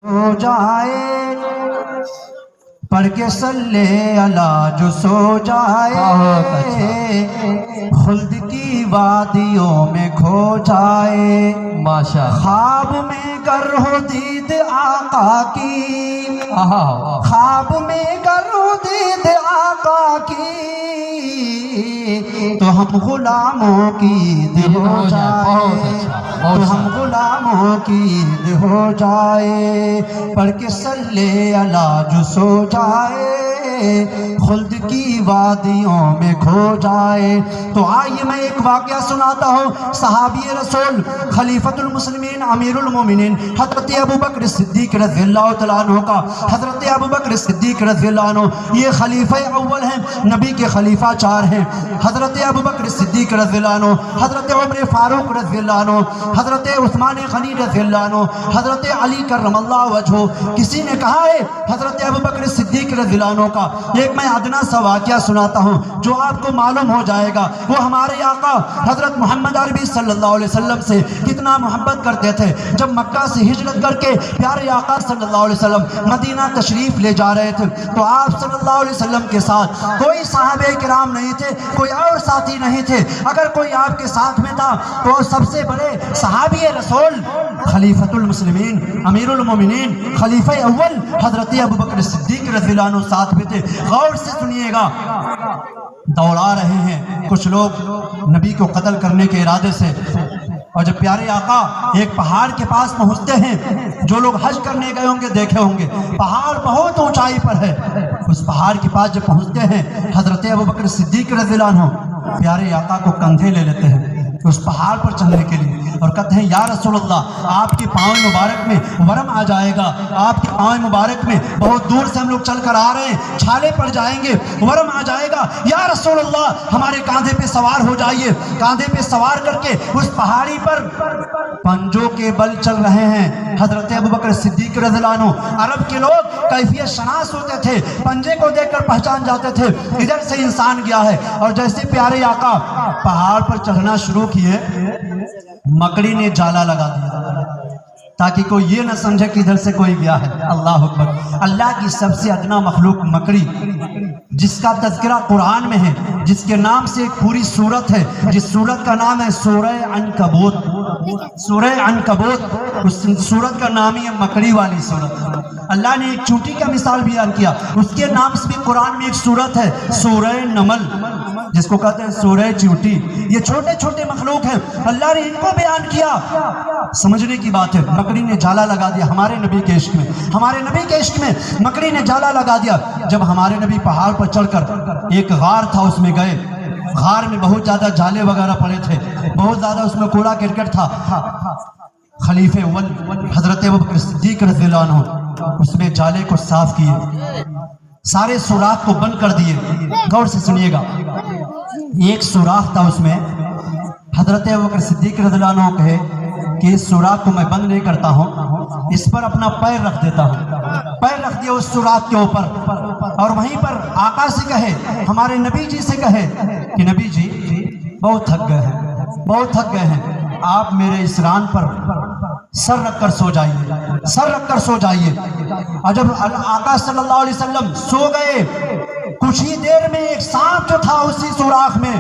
ہو جائے پڑھ کے صلی اللہ جو سو جائے خلد کی وادیوں میں کھو جائے ماشاء اللہ خواب میں گر ہو دید آقا کی خواب میں گر ہو دید آقا کی تو ہم غلاموں کی عید ہو جائے تو ہم غلاموں کی عید ہو جائے پڑھ کے صلی اللہ جو سو جائے خلد کی وادیوں میں کھو جائے۔ تو آئیے میں ایک واقعہ سناتا ہوں صحابی رسول خلیفۃ المسلمین امیر المومنین حضرت ابوبکر صدیق رضی اللہ تعالیٰ عنہ کا۔ حضرت ابوبکر صدیق رضی اللہ عنہ یہ خلیفہ اول ہیں، نبی کے خلیفہ چار ہیں، حضرت ابوبکر صدیق رضی اللہ عنہ، حضرت عمر فاروق رضی اللہ عنہ، حضرت عثمان غنی رضی اللہ عنہ، حضرت علی کرم اللہ وجہہ۔ کسی نے کہا ہے حضرت ابوبکر صدیق رضی اللہ عنہ کا ایک میں ادنا سا واقعہ سناتا ہوں جو آپ کو معلوم ہو جائے گا وہ ہمارے آقا حضرت محمد عربی صلی اللہ علیہ وسلم سے کتنا محبت کرتے تھے۔ جب مکہ سے ہجرت کر کے پیارے آقا صلی اللہ علیہ وسلم مدینہ تشریف لے جا رہے تھے تو آپ صلی اللہ علیہ وسلم کے ساتھ کوئی صحابہ کرام نہیں تھے، کوئی اور ساتھی نہیں تھے۔ اگر کوئی آپ کے ساتھ میں تھا تو سب سے بڑے صحابی رسول خلیفۃ المسلمین امیر المومنین خلیفہ اول حضرت ابوبکر صدیق رضی اللہ عنہ ساتھ میں تھے۔ غور سے سنیے گا، دوڑا رہے ہیں کچھ لوگ نبی کو قتل کرنے کے ارادے سے، اور جب پیارے آقا ایک پہاڑ کے پاس پہنچتے ہیں، جو لوگ حج کرنے گئے ہوں گے دیکھے ہوں گے پہاڑ بہت اونچائی پر ہے، اس پہاڑ کے پاس جب پہنچتے ہیں حضرت ابوبکر صدیق رضی اللہ عنہ پیارے آقا کو کندھے لے لیتے ہیں اس پہاڑ پر چڑھنے کے لیے اور کہتے ہیں یا رسول اللہ آپ کے پاؤں مبارک میں ورم آ جائے گا، آپ کے پاؤں مبارک میں بہت دور سے ہم لوگ چل کر آ رہے ہیں، چھالے پڑ جائیں گے، ورم آ جائے گا، یا رسول اللہ ہمارے کاندھے پہ سوار ہو جائیے۔ کاندھے پہ سوار کر کے اس پہاڑی پر پنجوں کے بل چل رہے ہیں حضرت ابوبکر صدیق رضی اللہ عنہ۔ عرب کے لوگ کیفیت شناس ہوتے تھے، پنجے کو دیکھ کر پہچان جاتے تھے ادھر سے انسان گیا ہے۔ اور جیسے پیارے آقا پہاڑ پر چڑھنا شروع کیے مکڑی نے جالا لگا دیا تاکہ کوئی یہ نہ سمجھے کہ ادھر سے کوئی گیا ہے۔ اللہ اکبر! اللہ کی سب سے ادنا مخلوق مکڑی جس کا تذکرہ قرآن میں ہے، جس کے نام سے ایک پوری سورت ہے، جس سورت کا نام ہے سورہ عنکبوت۔ سورہ عنکبوت اس سورت کا نام ہی ہے مکڑی والی سورت۔ اللہ نے ایک چونٹی کا مثال بیان کیا، اس کے نام سے بھی قرآن میں ایک سورت ہے سورہ نمل جس کو کہتے ہیں سورہ چونٹی۔ یہ چھوٹے چھوٹے مخلوق ہیں، اللہ نے ان کو بیان کیا۔ سمجھنے کی بات ہے، مکڑی نے جالا لگا دیا ہمارے نبی کے عشق میں، ہمارے نبی کے عشق میں مکڑی نے جالا لگا دیا۔ جب ہمارے نبی پہاڑ پر چڑھ کر ایک غار تھا اس میں گئے، غار میں بہت زیادہ جالے وغیرہ پڑے تھے، بہت زیادہ اس میں کوڑا کرکٹ تھا۔ خلیفہ اول حضرت ابوبکر صدیق رضی اللہ عنہ اس میں جالے کو صاف کیے، سارے سوراخ کو بند کر دیے۔ غور سے سنیے گا، ایک سوراخ تھا اس میں، حضرت ابوبکر صدیق رضی اللہ عنہ کہے کہ اس سوراخ کو میں بند نہیں کرتا ہوں، اس پر اپنا پیر رکھ دیتا ہوں۔ پیر رکھ دیا اس سوراخ کے اوپر اور وہیں پر آقا سے کہے، ہمارے نبی جی سے کہے کہ نبی جی بہت تھک گئے ہیں، بہت تھک گئے ہیں، آپ میرے اس ران پر سر رکھ کر سو جائیے، سر رکھ کر سو جائیے۔ اور جب آقا صلی اللہ علیہ وسلم سو گئے، کچھ ہی دیر میں ایک سانپ جو تھا اسی سوراخ میں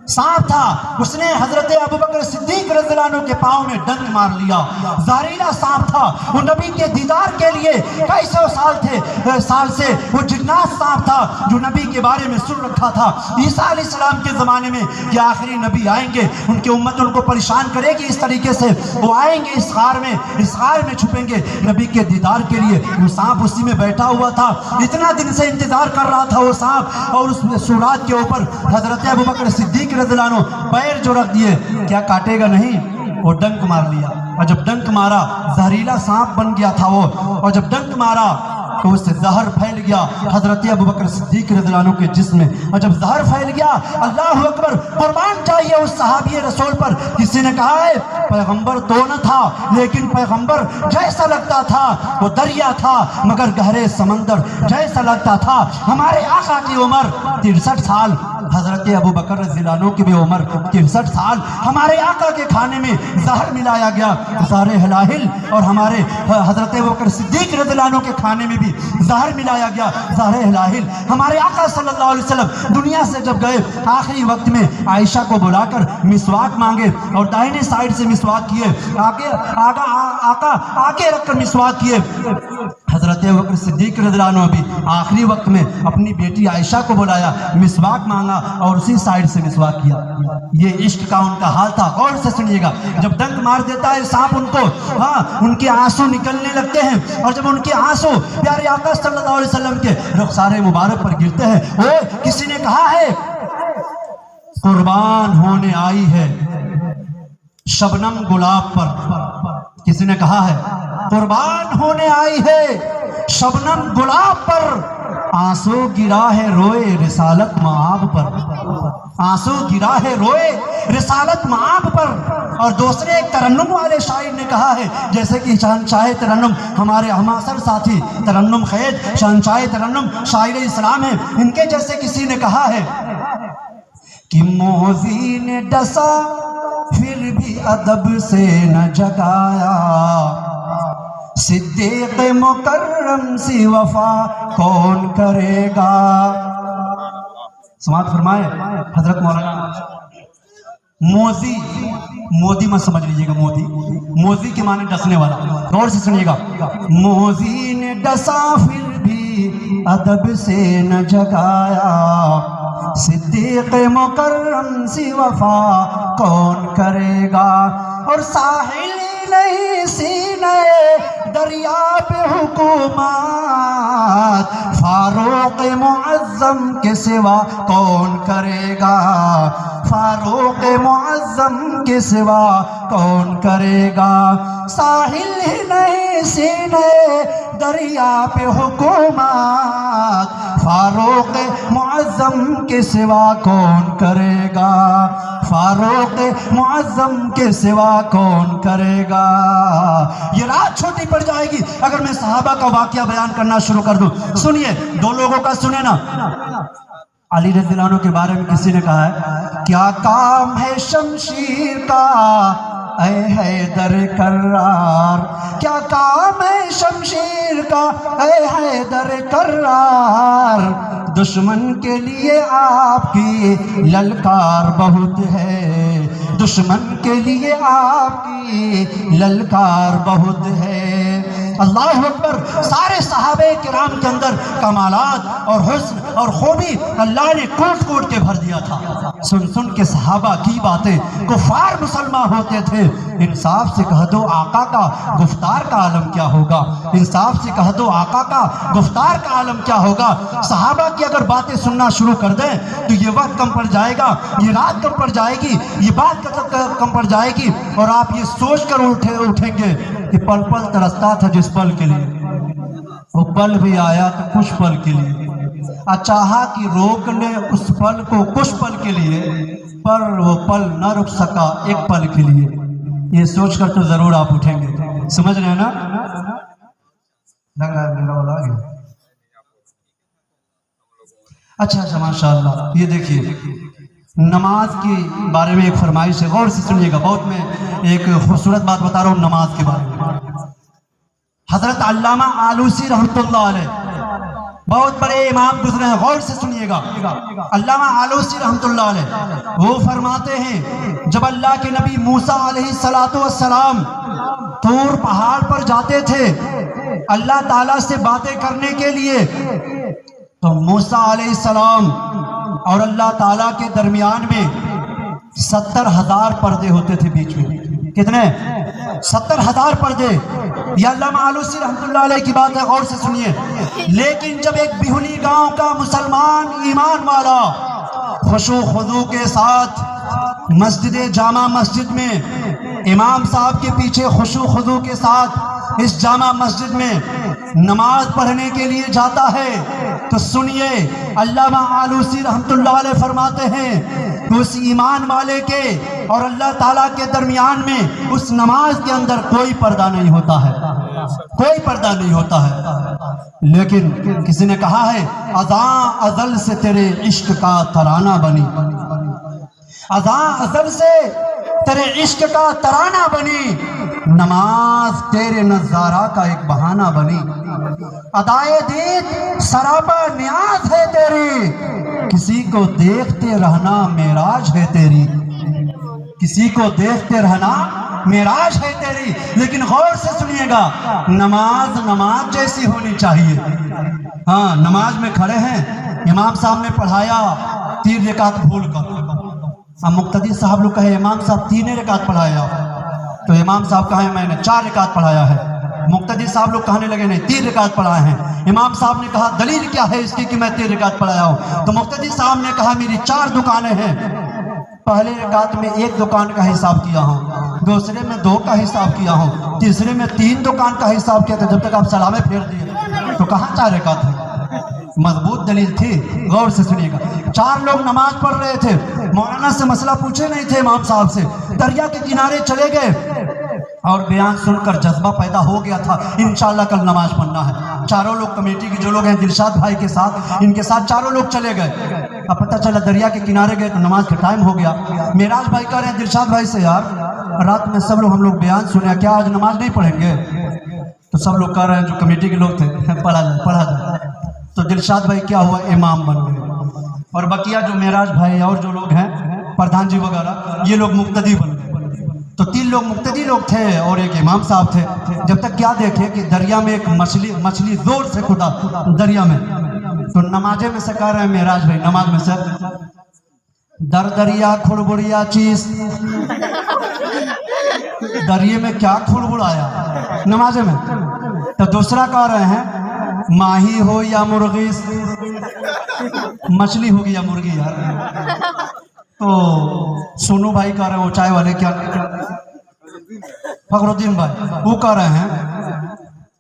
سانپ تھا، اس نے حضرت ابوبکر صدیق رضی اللہ عنہ کے پاؤں میں ڈنک مار لیا۔ زہریلا سانپ تھا، وہ نبی کے دیدار کے لیے کئی سو سال سے وہ جنات سانپ تھا جو نبی کے بارے میں سن رکھا تھا عیسیٰ علیہ السلام کے زمانے میں کہ آخری نبی آئیں گے، ان کی امت ان کو پریشان کرے گی، اس طریقے سے وہ آئیں گے اس غار میں چھپیں گے نبی کے دیدار کے لیے۔ وہ سانپ اسی میں بیٹھا ہوا تھا، اتنا دن سے انتظار کر رہا تھا وہ سانپ، اور اس سوراخ کے اوپر حضرت ابوبکر صدیق رضی اللہ عنہ پیر جو رکھ دیے، کیا کاٹے گا نہیں، وہ ڈنک مار لیا۔ اور جب ڈنک مارا زہریلا سانپ بن گیا تھا وہ، اور جب ڈنک مارا تو اس سے زہر پھیل گیا حضرت ابوبکر صدیق رضی اللہ عنہ کے جسم میں۔ اور جب زہر پھیل گیا، اللہ اکبر، قربان چاہیے اس صحابی رسول پر۔ کسی نے کہا ہے پیغمبر تو نہ تھا لیکن پیغمبر جیسا لگتا تھا وہ دریا تھا مگر گہرے سمندر جیسا لگتا تھا۔ ہمارے آقا کی عمر 63 سال حضرت ابو بکر رضی اللہ عنہ کی بھی عمر 63 سال. ہمارے آقا کے کھانے میں زہر ملایا گیا زہر ہلاہل, اور ہمارے حضرت ابو بکر صدیق رضی اللہ عنہ کے کھانے میں بھی زہر ملایا گیا زہر ہلاہل. ہمارے آقا صلی اللہ علیہ وسلم دنیا سے جب گئے آخری وقت میں عائشہ کو بلا کر مسواک مانگے اور دائنے سائیڈ سے مسواک کیے, آقا آگے رکھ کر مسواک کیے. حضرت ابو بکر صدیق رضی اللہ عنہ بھی آخری وقت میں اپنی بیٹی عائشہ کو بلایا, مسواک مانگا اور اسی سائیڈ سے مسواک کیا. یہ عشق کا ان کا حال تھا. غور سے سنیے گا, جب ڈنک مار دیتا ہے سانپ ان کو, ان کے آنسو نکلنے لگتے ہیں, اور جب ان کے آنسو پیارے آقا صلی اللہ علیہ وسلم کے رخسار مبارک پر گرتے ہیں, کسی نے کہا ہے قربان ہونے آئی ہے شبنم گلاب پر, کسی نے کہا ہے قربان ہونے آئی ہے شبنم گلاب پر, آنسو گرا ہے روئے رسالت معاب پر, آنسو گرا ہے روئے رسالت معاب پر. اور دوسرے ایک ترنم والے شاعر نے کہا ہے, جیسے کہ شہنشاہ ترنم ہمارے ہماسر ساتھی ترنم خید شہنشاہ ترنم شاعر اسلام ہیں, ان کے جیسے کسی نے کہا ہے کہ موذی نے ڈسا پھر بھی ادب سے نہ جگایا, صدیق مکرم سی وفا کون کرے گا. سماعت فرمائے حضرت مولانا. موذی, مودی مت سمجھ لیجیے گا, موذی کے معنی ڈسنے والا. غور سے سنیے گا, موذی نے ڈسا پھر بھی ادب سے نہ جگایا, صدیق مکرم سی وفا کون کرے گا. اور ساحل نہیں سینے دریا پہ حکومت, فاروق معظم کے سوا کون کرے گا, فاروق معظم کے سوا کون کرے گا. ساحل ہی نہیں سینے دریا پہ حکومت, فاروق معظم کے سوا کون کرے گا, فاروق معظم کے سوا کون کرے گا. یہ رات چھوٹی پڑ جائے گی اگر میں صحابہ کا واقعہ بیان کرنا شروع کر دوں. سنیے, دو لوگوں کا سنیں نا. علی رضی اللہ عنہ کے بارے میں کسی نے کہا ہے کیا کام ہے شمشیر کا اے حیدر کرار, کیا کام ہے شمشیر کا اے حیدر کرار, دشمن کے لیے آپ کی للکار بہت ہے, دشمن کے لیے آپ کی للکار بہت ہے. اللہ اکبر. سارے صحابہ کرام کے اندر کمالات اور حسن اور خوبی اللہ نے کوٹ کوٹ کے بھر دیا تھا. سن سن کے صحابہ کی باتیں کفار مسلمان ہوتے تھے. انصاف سے کہہ دو آقا کا گفتار کا عالم کیا ہوگا, انصاف سے کہہ دو آقا کا گفتار کا عالم کیا ہوگا. صحابہ کی اگر باتیں سننا شروع کر دیں تو یہ وقت کم پڑ جائے گا, یہ رات کم پڑ جائے گی, یہ بات کم پڑ جائے گی, اور آپ یہ سوچ کر اٹھیں گے کہ پل پل ترستا تھا جس پل کے لیے, وہ پل بھی آیا تو کچھ پل کے لیے, چاہا کہ روک لے اس پل کو کچھ پل کے لیے, پر وہ پل نہ رک سکا ایک پل کے لیے. یہ سوچ کر تو ضرور آپ اٹھیں گے. سمجھ رہے ہیں نا. اچھا ماشاءاللہ. یہ دیکھیے نماز کے بارے میں ایک فرمائش ہے, غور سے سنیے گا. بہت میں ایک خوبصورت بات بتا رہا ہوں نماز کے بارے میں. حضرت علامہ آلوسی رحمۃ اللہ علیہ بہت بڑے امام گزرے ہیں, غور سے سنیے گا. علامہ آلوسی رحمۃ اللہ علیہ وہ فرماتے ہیں جب اللہ کے نبی موسیٰ علیہ السلام طور پہاڑ پر جاتے تھے اللہ تعالیٰ سے باتیں کرنے کے لیے, تو موسیٰ علیہ السلام اور اللہ تعالیٰ کے درمیان میں 70,000 پردے ہوتے تھے بیچ میں. کتنے؟ 70,000 پردے. یہ علامہ آلوسی رحمۃ اللہ علیہ کی بات ہے, غور سے سنیے. لیکن جب ایک بیہنی گاؤں کا مسلمان ایمان والا خشوع و خضوع کے ساتھ مسجد جامع مسجد میں امام صاحب کے پیچھے خشوع و خضوع کے ساتھ اس جامع مسجد میں نماز پڑھنے کے لیے جاتا ہے, تو سنیے علامہ آلوسی رحمۃ اللہ علیہ فرماتے ہیں کہ اس ایمان والے کے اور اللہ تعالیٰ کے درمیان میں اس نماز کے اندر کوئی پردہ نہیں ہوتا ہے. کوئی پردہ نہیں ہوتا ہے. لیکن کسی نے کہا ہے ازاں ازل سے تیرے عشق کا ترانہ بنی، ازاں ازل سے تیرے عشق کا ترانہ بنی، نماز تیرے نظارہ کا ایک بہانہ بنی. ادائے دید سراپا نیاز ہے تیری، کسی کو دیکھتے رہنا معراج ہے تیری، کسی کو دیکھتے رہنا معراج ہے تیری. لیکن غور سے سنیے گا، نماز نماز جیسی ہونی چاہیے. ہاں نماز میں کھڑے ہیں، امام صاحب نے پڑھایا 3 رکعت بھول کر، اب مقتدی صاحب لوگ کہے امام صاحب 3 رکعت پڑھایا، تو امام صاحب کہے میں نے 4 رکعت پڑھایا ہے. مقتدی صاحب لوگ کہنے لگے نہیں 3 رکعت پڑھائے ہیں. امام صاحب نے کہا دلیل کیا ہے اس کی کہ میں 3 رکعت پڑھایا ہوں؟ تو مقتدی صاحب نے کہا میری 4 دکانیں ہیں، پہلے رکعت میں 1 دکان کا حساب کیا ہوں، دوسرے میں 2 کا حساب کیا ہوں، تیسرے میں 3 دکان کا حساب کیا تھا، جب تک آپ سلامے پھیر دیے. تو کہاں 4 رکعت ہے؟ مضبوط دلیل تھی. غور سے سنیے گا، 4 لوگ نماز پڑھ رہے تھے، مولانا سے مسئلہ پوچھے نہیں تھے امام صاحب سے، دریا کے کنارے چلے گئے اور بیان سن کر جذبہ پیدا ہو گیا تھا انشاءاللہ کل نماز پڑھنا ہے. چاروں لوگ کمیٹی کے جو لوگ ہیں دلشاد بھائی کے ساتھ، ان کے ساتھ چاروں لوگ چلے گئے. اب پتہ چلا دریا کے کنارے گئے تو نماز کا ٹائم ہو گیا. معراج بھائی کہہ رہے ہیں دلشاد بھائی سے یار رات میں سب لوگ ہم لوگ بیان سنے، کیا آج نماز نہیں پڑھیں گے؟ تو سب لوگ کہہ رہے ہیں جو کمیٹی کے لوگ تھے پڑھا جائے. تو دلشاد بھائی کیا ہوا امام بن گئے، اور بقیہ جو معراج بھائی اور جو لوگ ہیں پردھان جی وغیرہ یہ لوگ مقتدی بن گئے. تو 3 لوگ مقتدی لوگ تھے اور ایک امام صاحب تھے. جب تک کیا دیکھے کہ دریا میں ایک مچھلی زور سے کھدا دریا میں، تو نمازے میں سے کہہ رہے ہیں معراج بھائی نماز میں سے در دریا کھڑبڑیا چیز، دریا میں کیا کھڑبڑ آیا نمازے میں. تو دوسرا کہہ رہے ہیں ماہی ہو یا مرغیس، مچھلی ہوگی یا مرغی یار. تو سونو بھائی کہہ رہے ہیں وہ چائے والے، کیا فخر الدین بھائی وہ کہہ رہے ہیں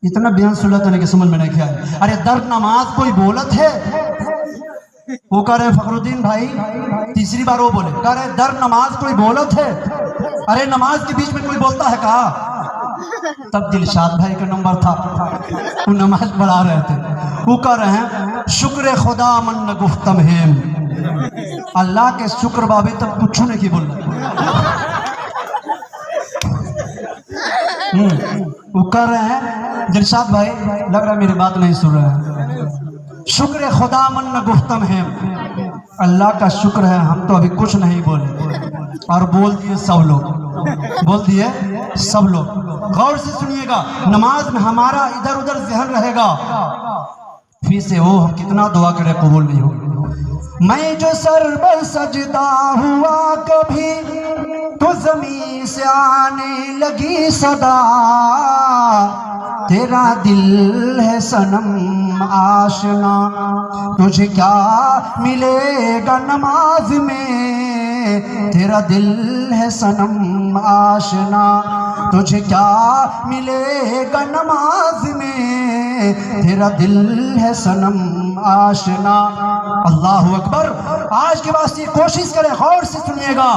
اتنا بیان سنا تھا کہ سمجھ میں نہیں کیا ہے، ارے در نماز کوئی بولت ہے؟ وہ کہہ رہے ہیں فخر الدین بھائی تیسری بار وہ بولے، کہہ رہے در نماز کوئی بولت ہے؟ ارے نماز کے بیچ میں کوئی بولتا ہے کہا؟ تب دلشاد بھائی کا نمبر تھا، وہ نماز پڑھا رہے تھے. وہ کہہ رہے ہیں شکر خدا من گفتم ہے، اللہ کے شکر بابے تب کچھ نہیں کی بول رہے. وہ کہہ رہے ہیں دلشاد بھائی لگ رہا ہے میری بات نہیں سن رہے ہیں، شکر خدا من گفتم ہے، اللہ کا شکر ہے ہم تو ابھی کچھ نہیں بولے، اور بول دیے سب لوگ، بول دیے سب لوگ. غور سے سنیے گا، نماز میں ہمارا ادھر ادھر ذہن رہے گا، پھر سے وہ ہم کتنا دعا کرے قبول نہیں ہوگی. میں جو سر پر سجدہ ہوا کبھی تو زمین سے آنے لگی صدا، تیرا دل ہے صنم آشنا، تجھے کیا ملے گا نماز میں، تیرا دل ہے صنم آشنا، تجھے کیا ملے گا نماز میں، تیرا دل ہے صنم آشنا. اللہ اکبر. آج کے واسطے کوشش کریں، غور سے سنیے گا،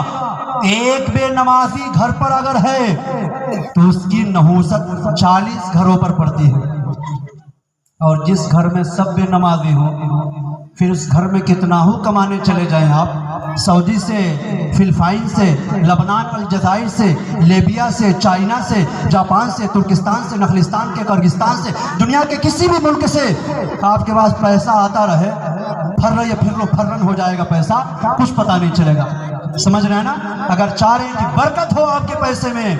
ایک بے نمازی گھر پر اگر ہے تو اس کی نحوست 40 گھروں پر پڑتی ہے، اور جس گھر میں سب بے نمازی ہوں پھر اس گھر میں کتنا ہو کمانے چلے جائیں آپ، سعودی سے، فلپائن سے، لبنان الجزائر سے، لیبیا سے، چائنا سے، جاپان سے، ترکستان سے، نخلستان کے کرگستان سے، دنیا کے کسی بھی ملک سے آپ کے پاس پیسہ آتا رہے، پھر رہے یا پھر لو پھرن ہو جائے گا پیسہ، کچھ پتہ نہیں چلے گا. سمجھ رہے ہیں نا؟ اگر چاہ رہے ہیں کہ برکت ہو آپ کے پیسے میں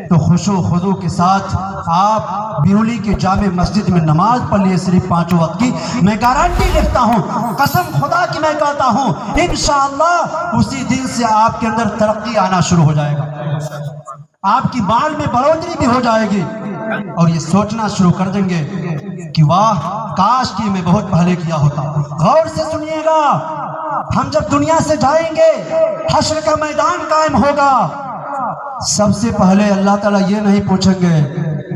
تو خشوع و خضوع کے ساتھ آپ بیرولی کے جامع مسجد میں نماز پڑھ لیے صرف 5 وقت کی. میں گارنٹی دیتا ہوں، قسم خدا کی میں کہتا ہوں، انشاءاللہ اسی دن سے آپ کے اندر ترقی آنا شروع ہو جائے گا، آپ کی مال میں بڑھوتری بھی ہو جائے گی، اور یہ سوچنا شروع کر دیں گے کہ واہ کاش کی میں بہت پہلے کیا ہوتا. غور سے سنیے گا، ہم جب دنیا سے جائیں گے حشر کا میدان قائم ہوگا، سب سے پہلے اللہ تعالیٰ یہ نہیں پوچھیں گے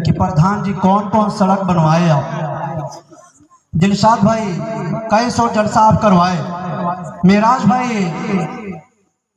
کہ پردھان جی کون کون سڑک بنوائے آپ، دلشاد بھائی کئی سو جلسہ آپ کروائے، معراج بھائی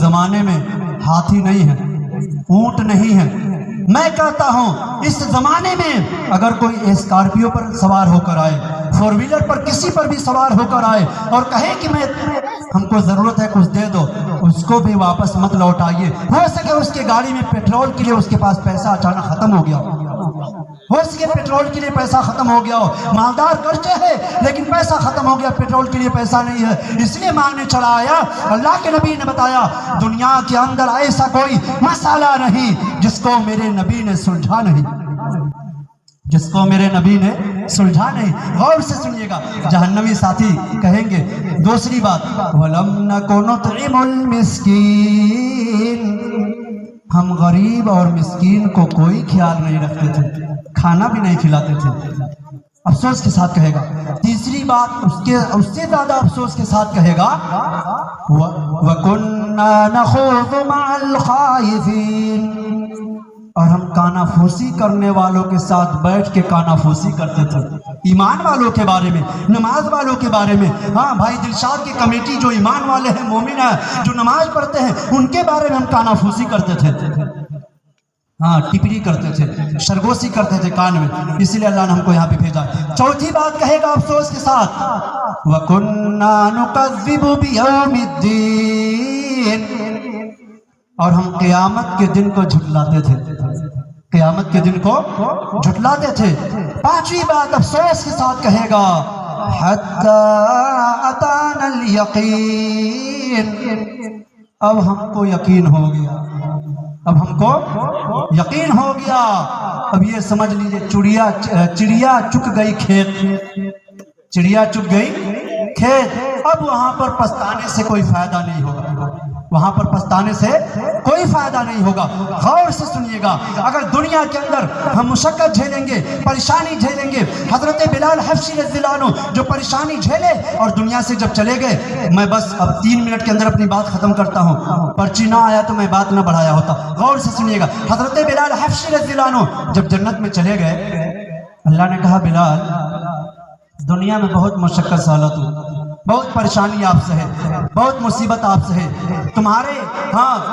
زمانے میں ہاتھی نہیں ہے، اونٹ نہیں ہے، میں کہتا ہوں اس زمانے میں اگر کوئی اسکارپیو پر سوار ہو کر آئے، فور ویلر پر کسی پر بھی سوار ہو کر آئے اور کہے کہ ہم کو ضرورت ہے کچھ دے دو، اس کو بھی واپس مت لوٹائیے۔ ہو سکے اس کے گاڑی میں پیٹرول کے لیے اس کے پاس پیسہ اچانک ختم ہو گیا ہو سکے پیٹرول کے لیے پیسہ ختم ہو گیا ہو، مالدار گرچہ ہے لیکن پیسہ ختم ہو گیا، پیٹرول کے لیے پیسہ نہیں ہے، اس لیے مانگنے چلا آیا۔ اللہ کے نبی نے بتایا دنیا کے اندر ایسا کوئی مسئلہ نہیں جس کو میرے نبی نے سلجھا نہیں، جس کو میرے نبی نے سلجھا نہیں۔ غور سے سنیے گا، جہنمی ساتھی کہیں گے دوسری بات، وَلَمْ نَكُ نُطْعِمُ الْمِسْكِينَ، ہم غریب اور مسکین کو کوئی خیال نہیں رکھتے تھے، کھانا بھی نہیں کھلاتے تھے۔ افسوس کے ساتھ کہے گا تیسری بات، اس سے زیادہ افسوس کے ساتھ کہے گا وَكُنَّا نَخُوضُ مَعَ الْخَائِضِينَ، اور ہم کانا پھوسی کرنے والوں کے ساتھ بیٹھ کے کانا پھوسی کرتے تھے، ایمان والوں کے بارے میں، نماز والوں کے بارے میں۔ ہاں بھائی دلشاد کی کمیٹی جو ایمان والے ہیں، مومن ہیں، جو نماز پڑھتے ہیں، ان کے بارے میں ہم کانا پھوسی کرتے تھے، ہاں ٹپڑی کرتے تھے، سرگوشی کرتے تھے کان میں، اسی لیے اللہ نے ہم کو یہاں پہ بھیجا۔ چوتھی بات کہے گا افسوس کے ساتھ وَكُنَّا نُكَذِّبُ بِيَوْمِ الدِّينِ، اور ہم قیامت کے دن کو جھٹلاتے تھے، قیامت کے دن کو جھٹلاتے تھے۔ پانچویں بات افسوس کے ساتھ کہے گا حَتَّى أَتَانَا الْيَقِينَ، اب ہم کو یقین ہو گیا، اب ہم کو یقین ہو گیا، اب یہ سمجھ لیجئے چڑیا چک گئی کھیت، چڑیا چک گئی کھیت، اب وہاں پر پچھتانے سے کوئی فائدہ نہیں ہوگا، وہاں پر پچھتانے سے کوئی فائدہ نہیں ہوگا۔ غور سے سنیے گا، اگر دنیا کے اندر ہم مشقت جھیلیں گے، پریشانی جھیلیں گے، حضرت بلال حبشی رضی اللہ عنہ جو پریشانی جھیلے اور دنیا سے جب چلے گئے، میں بس اب 3 منٹ کے اندر اپنی بات ختم کرتا ہوں، پرچی نہ آیا تو میں بات نہ بڑھایا ہوتا۔ غور سے سنیے گا، حضرت بلال حبشی رضی اللہ عنہ جب جنت میں چلے گئے، اللہ نے کہا بلال دنیا میں بہت مشقت سہولت ہو، بہت پریشانی آپ سے ہے، بہت مصیبت آپ سے ہے، تمہارے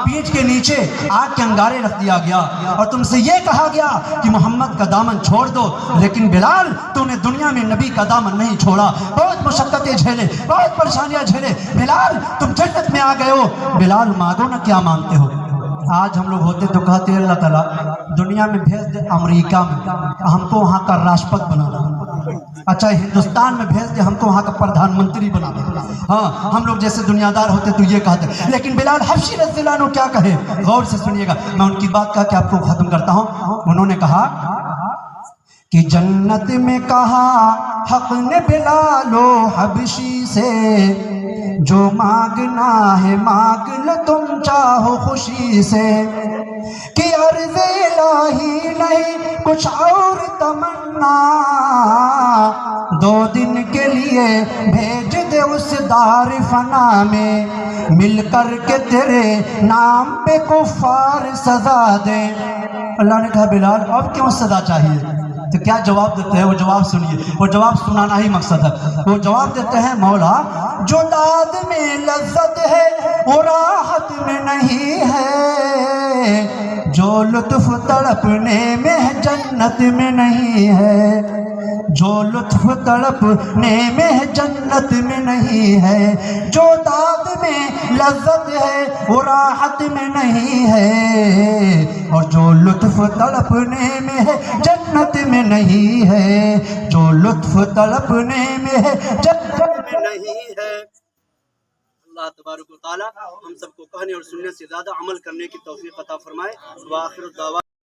پیٹھ کے نیچے آگ کے انگارے رکھ دیا گیا اور تم سے یہ کہا گیا کہ محمد کا دامن چھوڑ دو، لیکن بلال تو نے دنیا میں نبی کا دامن نہیں چھوڑا، بہت مشقتیں جھیلے، بہت پریشانیاں جھیلے، بلال تم جنت میں آ گئے ہو، بلال مانگو نا کیا مانگتے ہو۔ آج ہم لوگ ہوتے تو کہتے ہیں اللہ تعالیٰ دنیا میں بھیج دے امریکہ میں، ہم کو وہاں کا راشٹرپتی بنا دے، اچھا ہندوستان میں بھیج دے ہم کو وہاں کا پردھان منتری بنا دے، ہاں ہم لوگ جیسے دنیا دار ہوتے تو یہ کہتے، لیکن بلال حبشی رضی اللہ عنہ کیا کہے، غور سے سنیے گا، میں ان کی بات کہا کہ آپ کو ختم کرتا ہوں۔ انہوں نے کہا کہ جنت میں کہا حق نے بلال و حبشی سے، جو مانگنا ہے مانگ لو تم چاہو خوشی سے، کہ عرض الہی نہیں کچھ اور تمنا، 2 دن کے لیے بھیج دے اس دار فنا میں، مل کر کے تیرے نام پہ کفار سزا دے۔ اللہ نے کہا بلال اب کیوں سزا چاہیے؟ تو کیا جواب دیتے ہیں؟ وہ جواب سنیے، وہ جواب سنانا ہی مقصد ہے۔ وہ جواب دیتے ہیں مولا جو داد میں لذت ہے وہ راحت میں نہیں ہے، جو لطف تڑپنے میں ہے جنت میں نہیں ہے، جو لطف تڑپنے میں ہے جنت میں نہیں ہے، جو داد میں لذت ہے وہ راحت میں نہیں ہے، اور جو لطف تڑپنے میں ہے جنت میں نہیں ہے، جو لطف تڑپنے میں ہے جنت میں نہیں ہے۔ اللہ تبارک و تعالی ہم سب کو کہنے اور سننے سے زیادہ عمل کرنے کی توفیق عطا فرمائے۔ وآخر الدعوات